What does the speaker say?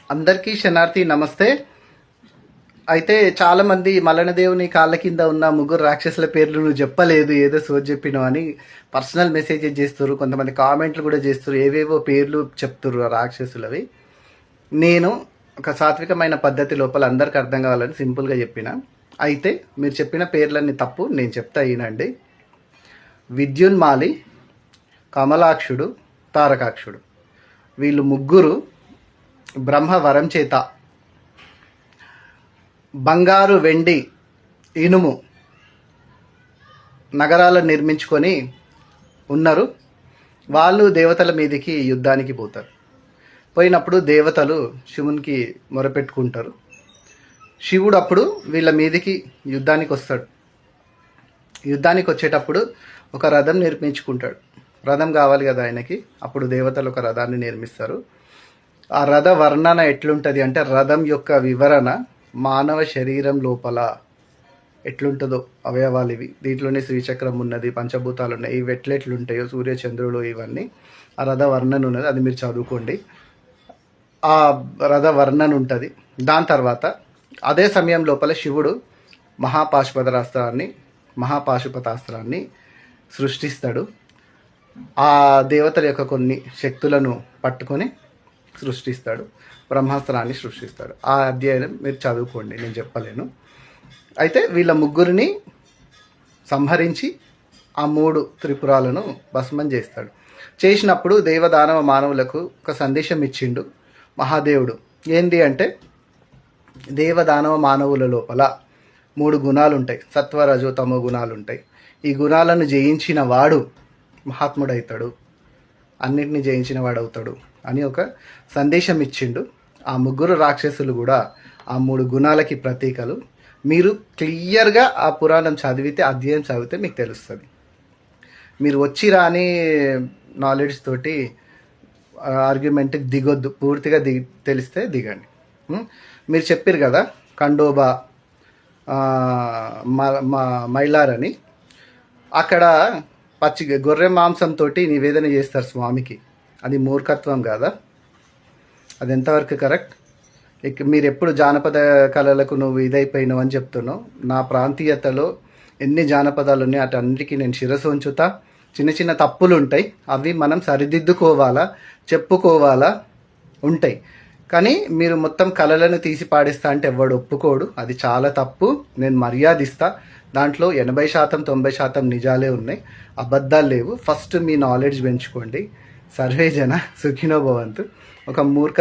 అందరికీ శనార్థి నమస్తే. అయితే చాలా మంది మల్లనదేవుని కాళ్ళ కింద ఉన్న ముగ్గురు రాక్షసుల పేర్లు నువ్వు చెప్పలేదు, ఏదో సోది చెప్పినావు అని పర్సనల్ మెసేజెస్ చేస్తారు. కొంతమంది కామెంట్లు కూడా చేస్తారు, ఏవేవో పేర్లు చెప్తారు ఆ రాక్షసులవి. నేను ఒక సాత్వికమైన పద్ధతి లోపల అందరికి అర్థం కావాలని సింపుల్గా చెప్పిన. అయితే మీరు చెప్పిన పేర్లన్నీ తప్పు, నేను చెప్తా ఈనండి. విద్యున్మాలి, కమలాక్షుడు, తారకాక్షుడు, వీళ్ళు ముగ్గురు బ్రహ్మ వరం చేత బంగారు, వెండి, ఇనుము నగరాలను నిర్మించుకొని ఉన్నారు. వాళ్ళు దేవతల మీదకి యుద్ధానికి పోతారు. పోయినప్పుడు దేవతలు శివునికి మొరపెట్టుకుంటారు. శివుడు అప్పుడు వీళ్ళ మీదకి యుద్ధానికి వస్తాడు. యుద్ధానికి వచ్చేటప్పుడు ఒక రథం నిర్మించుకుంటాడు. రథం కావాలి కదా ఆయనకి. అప్పుడు దేవతలు ఒక రథాన్ని నిర్మిస్తారు. ఆ రథ వర్ణన ఎట్లుంటుంది అంటే, రథం యొక్క వివరణ మానవ శరీరం లోపల ఎట్లుంటుందో అవయవాలు ఇవి. దీంట్లోనే శ్రీచక్రం ఉన్నది, పంచభూతాలు ఉన్నాయి. ఇవి ఎట్లెట్లుంటాయో సూర్యచంద్రులు ఇవన్నీ ఆ రథ వర్ణన ఉన్నది, అది మీరు చదువుకోండి. ఆ రథ వర్ణన ఉంటుంది. దాని తర్వాత అదే సమయం లోపల శివుడు మహాపాశుపతాస్త్రాన్ని సృష్టిస్తాడు. ఆ దేవతల యొక్క కొన్ని శక్తులను పట్టుకొని సృష్టిస్తాడు, బ్రహ్మాస్త్రాన్ని సృష్టిస్తాడు. ఆ అధ్యయనం మీరు చదువుకోండి, నేను చెప్పలేను. అయితే వీళ్ళ ముగ్గురిని సంహరించి ఆ 3 త్రిపురాలను భస్మం చేస్తాడు. చేసినప్పుడు దేవదానవ మానవులకు ఒక సందేశం ఇచ్చిండు మహాదేవుడు. ఏంటి అంటే, దేవదానవ మానవుల లోపల 3 గుణాలు ఉంటాయి, సత్వ రజో తమో గుణాలు ఉంటాయి. ఈ గుణాలను జయించిన వాడు మహాత్ముడవుతాడు, అన్నిటిని జయించిన వాడు అవుతాడు అని ఒక సందేశం ఇచ్చిండు. ఆ ముగ్గురు రాక్షసులు కూడా ఆ 3 గుణాలకి ప్రతీకలు. మీరు క్లియర్గా ఆ పురాణం చదివితే, అధ్యాయం చదివితే మీకు తెలుస్తుంది. మీరు వచ్చి రాని నాలెడ్జ్ తోటి ఆర్గ్యుమెంట్కి దిగొద్దు. పూర్తిగా తెలిస్తే దిగండి. మీరు చెప్పారు కదా ఖండోబా, మైలార్ అని. అక్కడ గొర్రె మాంసంతో నివేదన చేస్తారు స్వామికి. అది మూర్ఖత్వం కాదా? అది ఎంతవరకు కరెక్ట్? మీరు ఎప్పుడు జానపద కళలకు నువ్వు ఇదైపోయినావు అని చెప్తున్నావు. నా ప్రాంతీయతలో ఎన్ని జానపదాలు ఉన్నాయి అటన్నిటికీ నేను శిరస్సు ఉంచుతా. చిన్న చిన్న తప్పులు ఉంటాయి, అవి మనం సరిదిద్దుకోవాలా, చెప్పుకోవాలా ఉంటాయి. కానీ మీరు మొత్తం కళలను తీసి పాడిస్తా అంటే ఎవడు ఒప్పుకోడు. అది చాలా తప్పు. నేను మర్యాదిస్తా. దాంట్లో 80% 90% నిజాలే ఉన్నాయి, అబద్ధాలు లేవు. ఫస్ట్ మీ నాలెడ్జ్ పెంచుకోండి. సర్వే జన సుఖినో భవంతు. ఒక మూర్ఖ